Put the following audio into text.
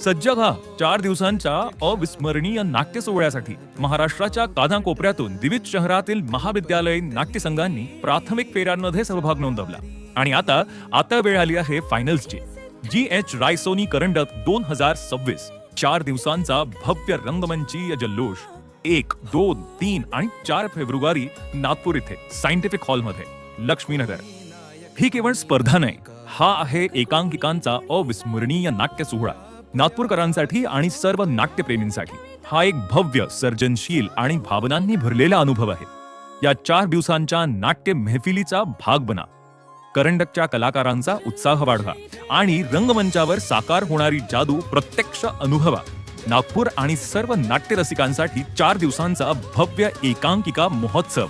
सज्ज व्हा 4 दिवसांच्या अविस्मरणीय नाट्य सोहळ्यासाठी. महाराष्ट्राच्या कानाकोपऱ्यातून विविध शहरातील महाविद्यालयीन नाट्य संघांनी प्राथमिक फेऱ्यांमध्ये सहभाग नोंदवला आणि आता वेळ आली आहे फायनल्सची. GH रायसोनी करंडक 2026 4 दिवसांचा भव्य रंगमंचीय जल्लोष 1, 2, 3 आणि 4 फेब्रुवारी नागपूर इथे सायंटिफिक हॉलमध्ये, लक्ष्मीनगर. ही केवळ स्पर्धा नाही, हा आहे एकांकिकांचा अविस्मरणीय नाट्य सोहळा. नागपूरकरांसाठी आणि सर्व नाट्यप्रेमींसाठी हा एक भव्य, सर्जनशील आणि भावनांनी भरलेला अनुभव आहे. या 4 दिवसांच्या नाट्य महफिलीचा भाग बना. करंडकच्या कलाकारांचा उत्साह वाढवा आणि रंगमंचावर साकार होणारी जादू प्रत्यक्ष अनुभवा. नागपूर आणि सर्व नाट्यरसिकांसाठी 4 दिवसांचा भव्य एकांकिका महोत्सव.